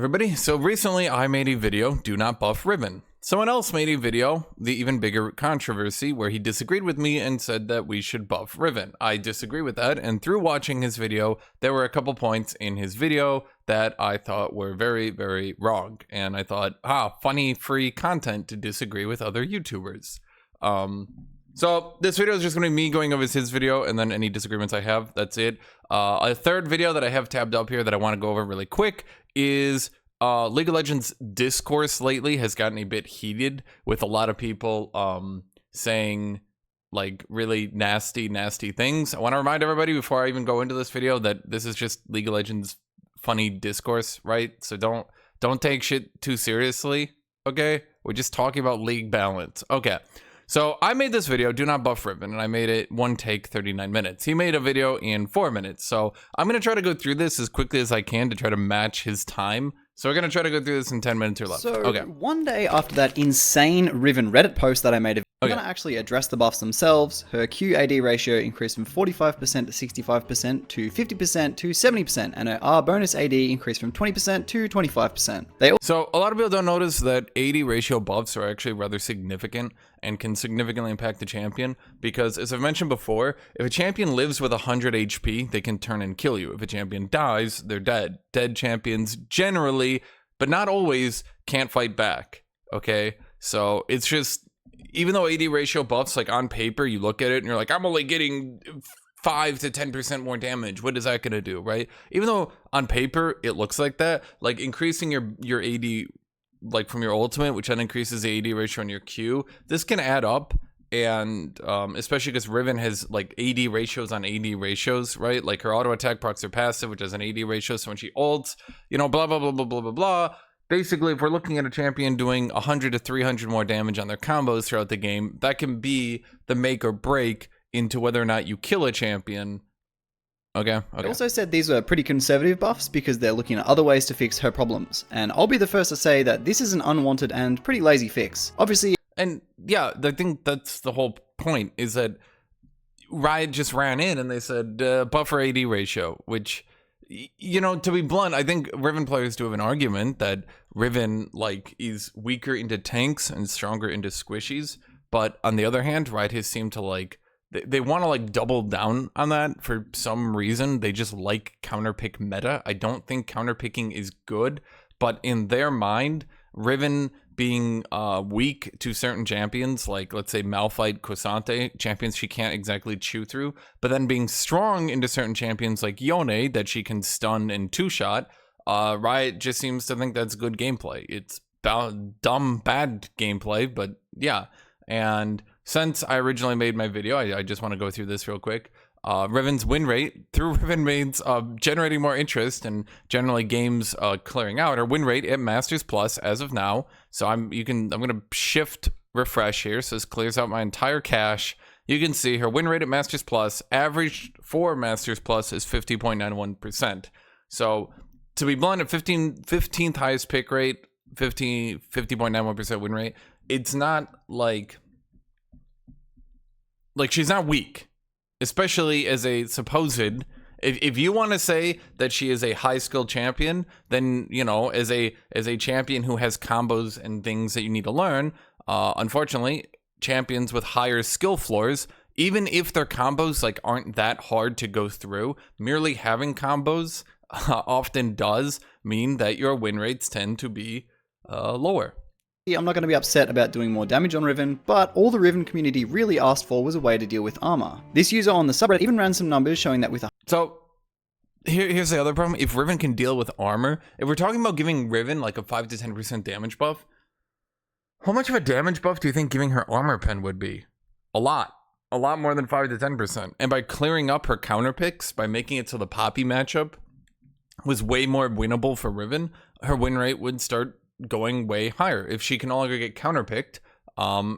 Hey everybody, so recently I made a video, do not buff Riven. Someone else made a video, the even bigger controversy, where he disagreed with me and said that we should buff Riven. I disagree with that, and through watching his video, there were a couple points in his video that I thought were very, very wrong. And I thought, funny, free content to disagree with other YouTubers. So this video is just going to be me going over his video and then any disagreements I have. That's it. A third video that I have tabbed up here that I want to go over really quick is League of Legends discourse lately has gotten a bit heated with a lot of people saying like really nasty things. I want to remind everybody before I even go into this video that this is just League of Legends funny discourse, right? So don't take shit too seriously, okay? We're just talking about league balance. Okay. So I made this video, do not buff Riven, and I made it one take, 39 minutes. He made a video in 4 minutes. So I'm going to try to go through this as quickly as I can to try to match his time. So we're going to try to go through this in 10 minutes or less. So okay. One day after that insane Riven Reddit post that I made, I'm going to actually address the buffs themselves. Her QAD ratio increased from 45% to 65% to 50% to 70%, and her R bonus AD increased from 20% to 25%. So a lot of people don't notice that AD ratio buffs are actually rather significant and can significantly impact the champion, because as I've mentioned before, if a champion lives with 100 HP, they can turn and kill you. If a champion dies, they're dead. Dead champions generally, but not always, can't fight back, okay? So it's just, even though AD ratio buffs, like on paper, you look at it and you're like, I'm only getting 5 to 10% more damage. What is that going to do, right? Even though on paper it looks like that, like increasing your AD, like from your ultimate, which then increases the AD ratio on your Q, this can add up. And especially because Riven has like AD ratios on AD ratios, right? Like her auto attack procs her passive, which has an AD ratio. So when she ults, you know, blah, blah, blah, blah, blah, blah, blah. Basically, if we're looking at a champion doing 100 to 300 more damage on their combos throughout the game, that can be the make or break into whether or not you kill a champion. Okay. I also said these were pretty conservative buffs because they're looking at other ways to fix her problems. And I'll be the first to say that this is an unwanted and pretty lazy fix. Obviously. And yeah, I think that's the whole point, is that Riot just ran in and they said buffer AD ratio, which, you know, to be blunt, I think Riven players do have an argument that Riven like is weaker into tanks and stronger into squishies. But on the other hand, Riot has seemed to like, they want to like double down on that for some reason. They just like counterpick meta. I don't think counterpicking is good, but in their mind, Riven being weak to certain champions, like let's say Malphite, Quasante, champions she can't exactly chew through, but then being strong into certain champions like Yone that she can stun and two-shot, Riot just seems to think that's good gameplay. It's dumb, bad gameplay, but yeah. And since I originally made my video, I just want to go through this real quick. Riven's win rate through Riven mains generating more interest and generally games clearing out. Her win rate at Masters Plus as of now. So I'm gonna shift refresh here, so this clears out my entire cache. You can see her win rate at Masters Plus, average for Masters Plus, is 50.91%. So to be blunt, at 15th highest pick rate, 50.91% win rate, it's not like she's not weak. Especially as a supposed, if you want to say that she is a high skill champion, then, you know, as a champion who has combos and things that you need to learn, unfortunately, champions with higher skill floors, even if their combos like aren't that hard to go through, merely having combos often does mean that your win rates tend to be lower. I'm not going to be upset about doing more damage on Riven, but all the Riven community really asked for was a way to deal with armor. This user on the subreddit even ran some numbers showing that with So here's the other problem. If Riven can deal with armor, if we're talking about giving Riven like a 5 to 10% damage buff, how much of a damage buff do you think giving her armor pen would be? A lot more than 5 to 10%. And by clearing up her counter picks, by making it so the Poppy matchup was way more winnable for Riven, her win rate would start going way higher. If she can no longer get counterpicked,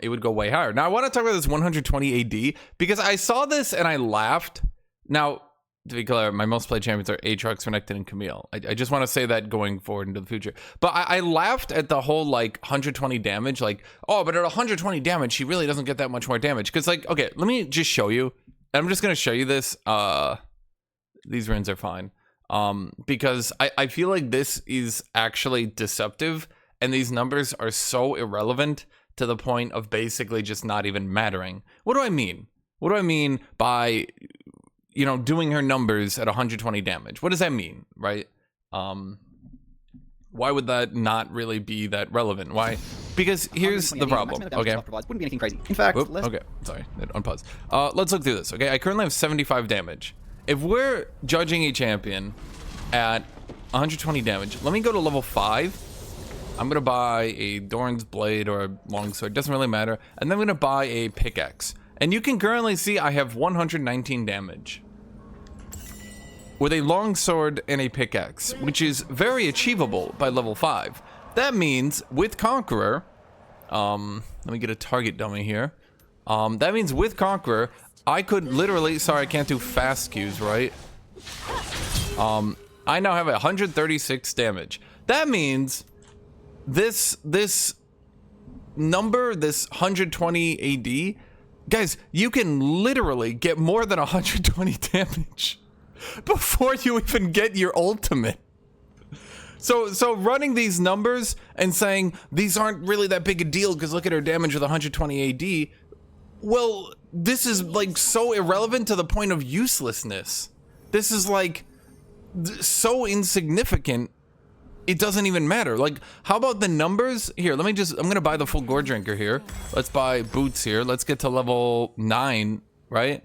it would go way higher. Now I want to talk about this 120 AD because I saw this and I laughed. Now, to be clear, my most played champions are Aatrox, Renekton, and Camille. I just want to say that going forward into the future. But I laughed at the whole like 120 damage, like, oh, but at 120 damage, she really doesn't get that much more damage. Because like, okay, let me just show you. I'm just gonna show you this. These runes are fine. Because I feel like this is actually deceptive, and these numbers are so irrelevant to the point of basically just not even mattering. What do I mean? What do I mean by, you know, doing her numbers at 120 damage? What does that mean, right? Why would that not really be that relevant? Why? Because here's the problem, okay? Wouldn't be anything crazy. In fact, okay, sorry, unpause. Let's look through this, okay? I currently have 75 damage. If we're judging a champion at 120 damage, let me go to level 5. I'm gonna buy a Doran's Blade or a Longsword, doesn't really matter. And then I'm gonna buy a pickaxe. And you can currently see I have 119 damage with a Longsword and a pickaxe, which is very achievable by level 5. That means with Conqueror, let me get a target dummy here. That means with Conqueror, I could literally, sorry, I can't do fast Qs, right? I now have 136 damage. That means this number, this 120 AD, guys, you can literally get more than 120 damage before you even get your ultimate. So running these numbers and saying these aren't really that big a deal because look at her damage with 120 AD, well, this is like so irrelevant to the point of uselessness. This is like so insignificant, it doesn't even matter. Like, how about the numbers? Here, let me just, I'm gonna buy the full Gore Drinker here. Let's buy boots here. Let's get to level 9, right?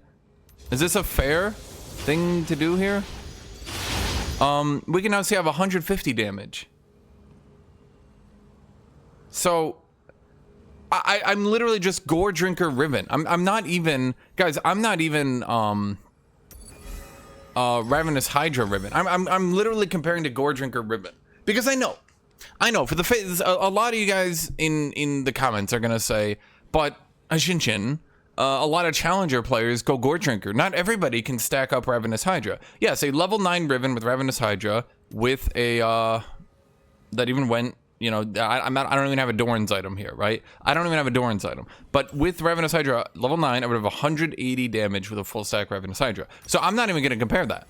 Is this a fair thing to do here? We can now see I have 150 damage. So I'm literally just Gore Drinker Riven. I'm not even, guys, I'm not even Ravenous Hydra Riven. I'm literally comparing to Gore Drinker Riven. Because I know for the a lot of you guys in the comments are gonna say, but Hashinshin, a lot of challenger players go Gore Drinker. Not everybody can stack up Ravenous Hydra. Yes, a level 9 Riven with Ravenous Hydra with a that even went, you know, I don't even have a Doran's item here, right? I don't even have a Doran's item. But with Ravenous Hydra, level 9, I would have 180 damage with a full stack Ravenous Hydra. So I'm not even gonna compare that.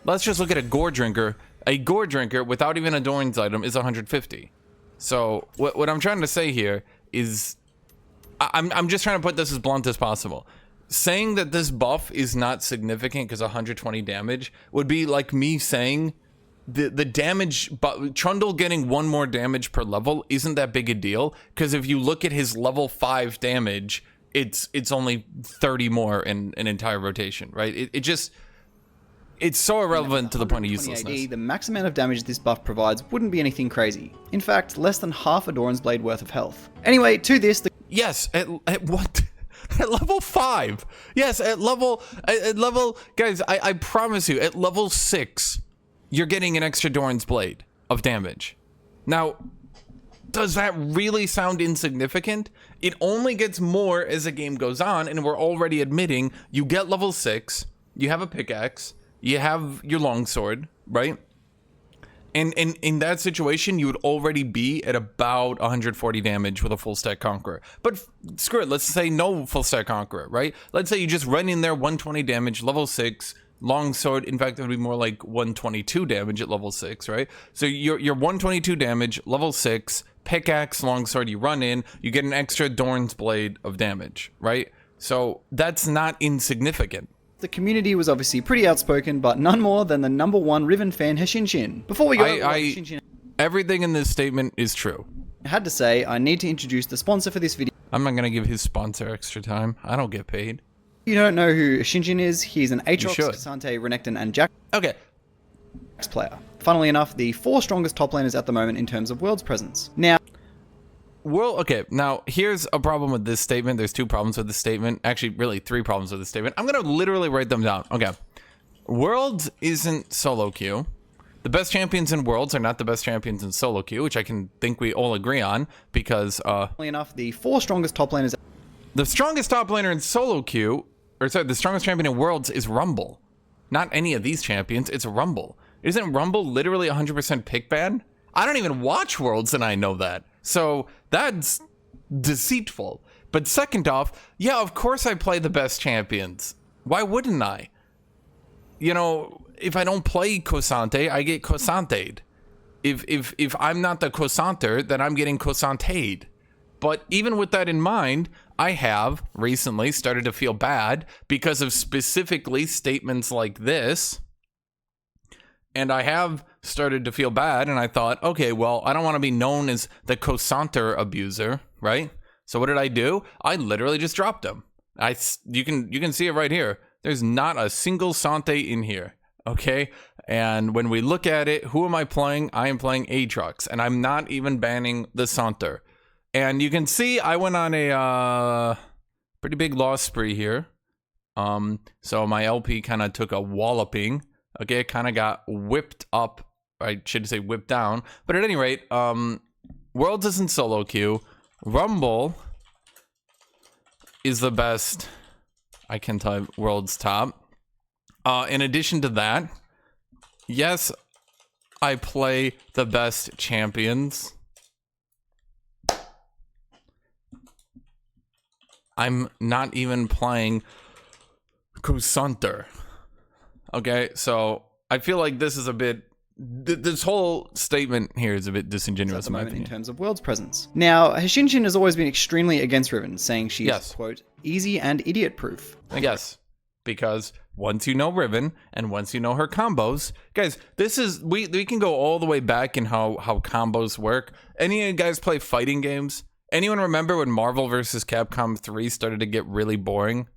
Let's just look at a Gore Drinker. A Gore Drinker without even a Doran's item is 150. So what I'm trying to say here is, I'm just trying to put this as blunt as possible. Saying that this buff is not significant because 120 damage would be like me saying the damage, but Trundle getting 1 more damage per level isn't that big a deal, because if you look at his level 5 damage, it's only 30 more in an entire rotation, right? It's so irrelevant to the point of uselessness. AD, the max amount of damage this buff provides wouldn't be anything crazy. In fact, less than half a Doran's Blade worth of health. Anyway, to this, yes, at what? At level 5. Yes, at level, guys, I promise you, at level 6, you're getting an extra Doran's Blade of damage. Now, does that really sound insignificant? It only gets more as the game goes on, and we're already admitting you get level 6, you have a pickaxe, you have your longsword, right? And in that situation, you would already be at about 140 damage with a full stack Conqueror. But screw it, let's say no full stack Conqueror, right? Let's say you just run in there, 120 damage, level 6, longsword. In fact, it would be more like 122 damage at level 6, right? So you're 122 damage, level 6, pickaxe, longsword, you run in, you get an extra Doran's Blade of damage, right? So that's not insignificant. The community was obviously pretty outspoken, but none more than the #1 Riven fan Hashinshin. Before we go, Hashinshin, everything in this statement is true. I had to say, I need to introduce the sponsor for this video. I'm not gonna give his sponsor extra time. I don't get paid. If you don't know who Hashinshin is, he's an Aatrox, Cassante, Renekton, and Jax player. Funnily enough, the 4 strongest top laners at the moment in terms of Worlds presence. Now, okay, now here's a problem with this statement. There's 2 problems with this statement. Actually, really 3 problems with this statement. I'm gonna literally write them down. Okay. Worlds isn't solo queue. The best champions in Worlds are not the best champions in solo queue, which I can think we all agree on, because funnily enough, the 4 strongest top laners. The strongest top laner in solo queue, or sorry, the strongest champion in Worlds is Rumble. Not any of these champions, it's Rumble. Isn't Rumble literally 100% pick ban? I don't even watch Worlds and I know that. So that's deceitful. But second off, yeah, of course I play the best champions. Why wouldn't I? You know, if I don't play Cosante, I get Cosante'd. If I'm not the Cosanter, then I'm getting Cosante'd. But even with that in mind, I have recently started to feel bad because of specifically statements like this. And I have started to feel bad, and I thought, okay, well, I don't want to be known as the Cosanter abuser, right? So what did I do? I literally just dropped him. You can see it right here. There's not a single Sante in here, okay? And when we look at it, who am I playing? I am playing Aatrox, and I'm not even banning the Santer. And you can see I went on a pretty big loss spree here. So my LP kind of took a walloping. Okay, it kind of got whipped up. I should say whipped down. But at any rate, Worlds isn't solo queue. Rumble is the best I can type Worlds top. In addition to that, yes, I play the best champions. I'm not even playing Cosanter. Okay, so I feel like this is a bit... This whole statement here is a bit disingenuous in my opinion. In terms of World's presence. Now, Hashinshin has always been extremely against Riven, saying she is, quote, easy and idiot-proof. Yes, because once you know Riven and once you know her combos... Guys, this is... We can go all the way back in how combos work. Any of you guys play fighting games? Anyone remember when Marvel vs. Capcom 3 started to get really boring?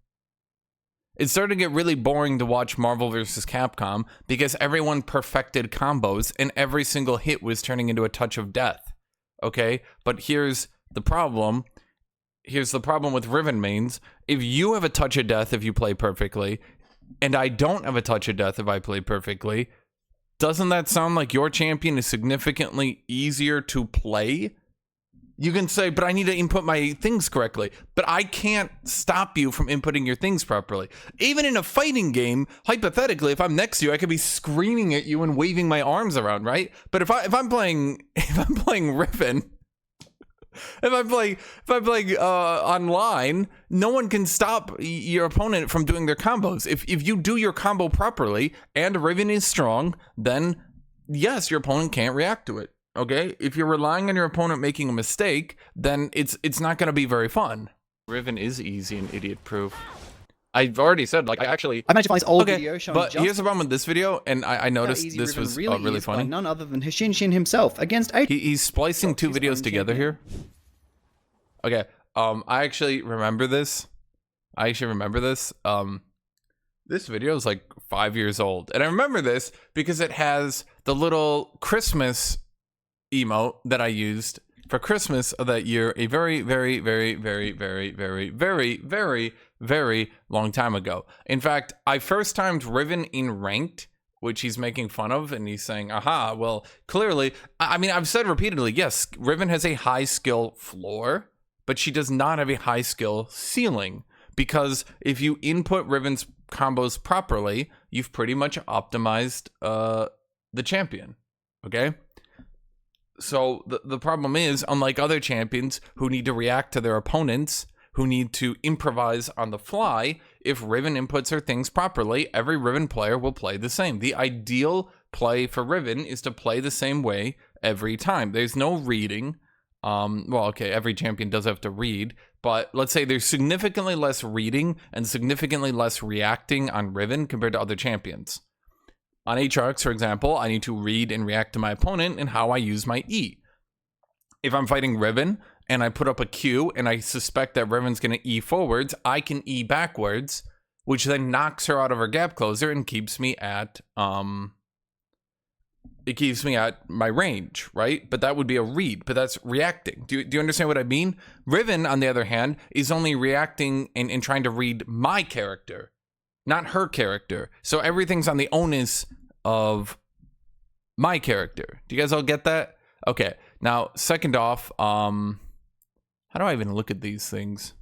It started to get really boring to watch Marvel vs. Capcom because everyone perfected combos and every single hit was turning into a touch of death. Okay? But here's the problem. Here's the problem with Riven mains. If you have a touch of death if you play perfectly, and I don't have a touch of death if I play perfectly, doesn't that sound like your champion is significantly easier to play? You can say, but I need to input my things correctly. But I can't stop you from inputting your things properly. Even in a fighting game, hypothetically, if I'm next to you, I could be screaming at you and waving my arms around, right? But if I'm playing Riven, if I'm playing online, no one can stop your opponent from doing their combos. If you do your combo properly and Riven is strong, then yes, your opponent can't react to it. Okay, if you're relying on your opponent making a mistake, then it's not going to be very fun. Riven is easy and idiot-proof. I've already said, like, I managed to find this old video showing but here's the problem with this video, and I noticed this was really funny. None other than Hashinshin himself against Aatrox. He's splicing two videos together here. Okay, I actually remember this. This video is like 5 years old, and I remember this because it has the little Christmas emote that I used for Christmas of that year, a very, very, very, very, very, very, very, very, very long time ago. In fact, I first timed Riven in ranked, which he's making fun of, and he's saying, aha, well, clearly, I mean, I've said repeatedly, yes, Riven has a high skill floor, but she does not have a high skill ceiling, because if you input Riven's combos properly, you've pretty much optimized the champion, okay? So the problem is, unlike other champions who need to react to their opponents, who need to improvise on the fly, if Riven inputs her things properly, every Riven player will play the same. The ideal play for Riven is to play the same way every time. There's no reading. Well, okay, every champion does have to read, but let's say there's significantly less reading and significantly less reacting on Riven compared to other champions. On Aatrox, for example, I need to read and react to my opponent and how I use my E. If I'm fighting Riven and I put up a Q and I suspect that Riven's going to E forwards, I can E backwards, which then knocks her out of her gap closer and keeps me at my range, right? But that would be a read, but that's reacting. Do you understand what I mean? Riven, on the other hand, is only reacting and trying to read my character, not her character. So everything's on the onus of my character. Do you guys all get that? Okay. Now, second off, how do I even look at these things?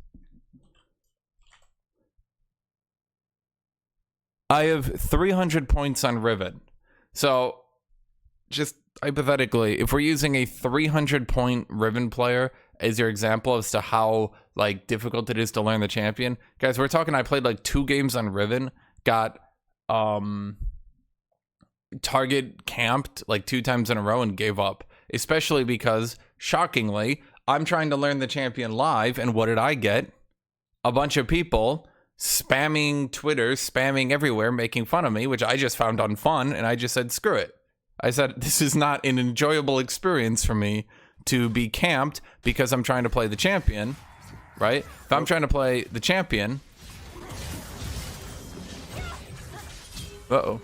I have 300 points on Riven. So, just hypothetically, if we're using a 300-point Riven player as your example as to how like difficult it is to learn the champion, guys, we're talking I played like 2 games on Riven, got Target camped like 2 times in a row and gave up, especially because, shockingly, I'm trying to learn the champion live, and what did I get? A bunch of people spamming Twitter, spamming everywhere, making fun of me, which I just found unfun, and I just said, screw it. I said, this is not an enjoyable experience for me to be camped because I'm trying to play the champion, right? If I'm trying to play the champion... Uh-oh.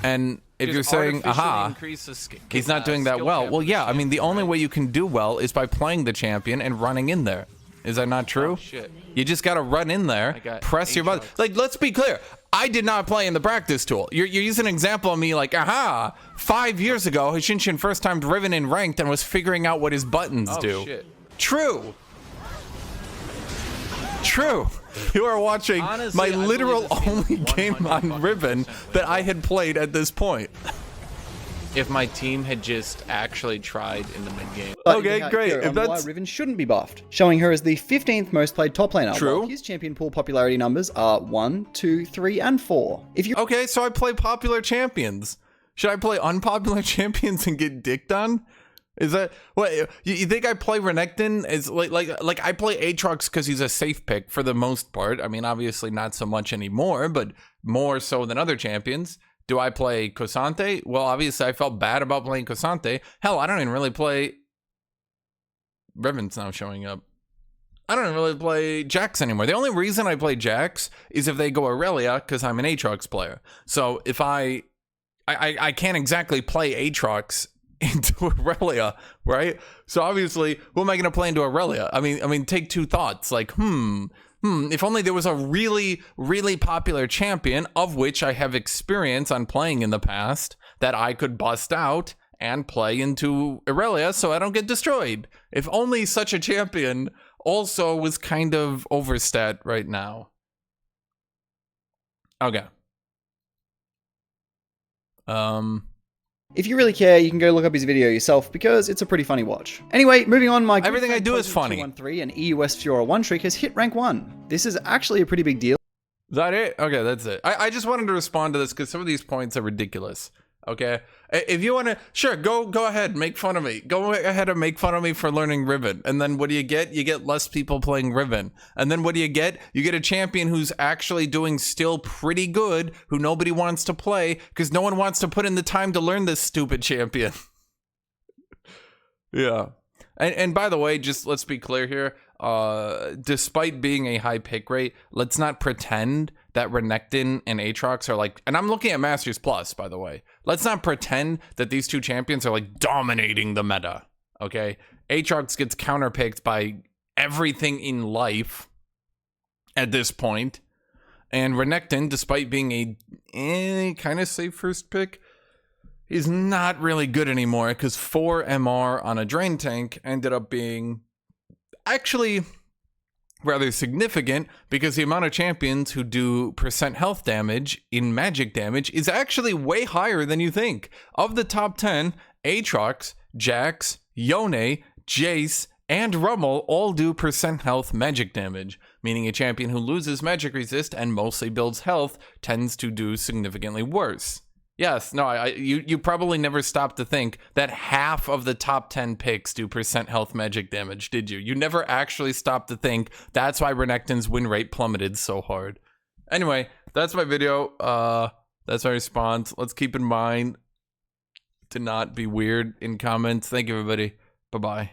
And if you're saying, aha, he's not doing that well. Well, yeah, I mean, the only way you can do well is by playing the champion and running in there. Is that not true? You just got to run in there, press your button. Like, let's be clear. I did not play in the practice tool. You're using an example of me like, aha, 5 years ago, Hashinshin first timed Riven in ranked and was figuring out what his buttons do. Shit. True. True. You are watching my literal only game on Riven that I had played at this point. If my team had just actually tried in the mid game. Okay, great. If that's why Riven shouldn't be buffed, showing her as the 15th most played top laner. True. While his champion pool popularity numbers are 1, 2, 3, and 4. If you okay, so I play popular champions. Should I play unpopular champions and get dicked on? Is that what you think? I play Renekton is like I play Aatrox because he's a safe pick for the most part. I mean, obviously not so much anymore, but more so than other champions. Do I play K'Sante? Well, obviously I felt bad about playing K'Sante. Hell, I don't even really play. Riven's now showing up. I don't even really play Jax anymore. The only reason I play Jax is if they go Aurelia because I'm an Aatrox player. So if I can't exactly play Aatrox into Aurelia, right? So obviously, who am I going to play into Aurelia? I mean, take two thoughts. Like, if only there was a really, really popular champion of which I have experience on playing in the past that I could bust out and play into Aurelia so I don't get destroyed. If only such a champion also was kind of overstat right now. Okay. If you really care, you can go look up his video yourself because it's a pretty funny watch. Anyway, moving on, my everything I do is funny. 213 and EUS Fiora 1 streak has hit rank 1. This is actually a pretty big deal. Is that it? Okay, that's it. I just wanted to respond to this because some of these points are ridiculous. Okay, if you want to, sure, go ahead, make fun of me. Go ahead and make fun of me for learning Riven. And then what do you get? You get less people playing Riven. And then what do you get? You get a champion who's actually doing still pretty good, who nobody wants to play because no one wants to put in the time to learn this stupid champion. Yeah. And by the way, just let's be clear here. Despite being a high pick rate, let's not pretend that Renekton and Aatrox are like, and I'm looking at Masters Plus, by the way. Let's not pretend that these two champions are like dominating the meta, okay? Aatrox gets counterpicked by everything in life at this point. And Renekton, despite being a kind of safe first pick, is not really good anymore because 4 MR on a Drain Tank ended up being actually rather significant because the amount of champions who do percent health damage in magic damage is actually way higher than you think. Of the top 10, Aatrox, Jax, Yone, Jace, and Rummel all do percent health magic damage, meaning a champion who loses magic resist and mostly builds health tends to do significantly worse. Yes, no, you probably never stopped to think that half of the top 10 picks do percent health magic damage, did you? You never actually stopped to think that's why Renekton's win rate plummeted so hard. Anyway, that's my video. That's my response. Let's keep in mind to not be weird in comments. Thank you, everybody. Bye-bye.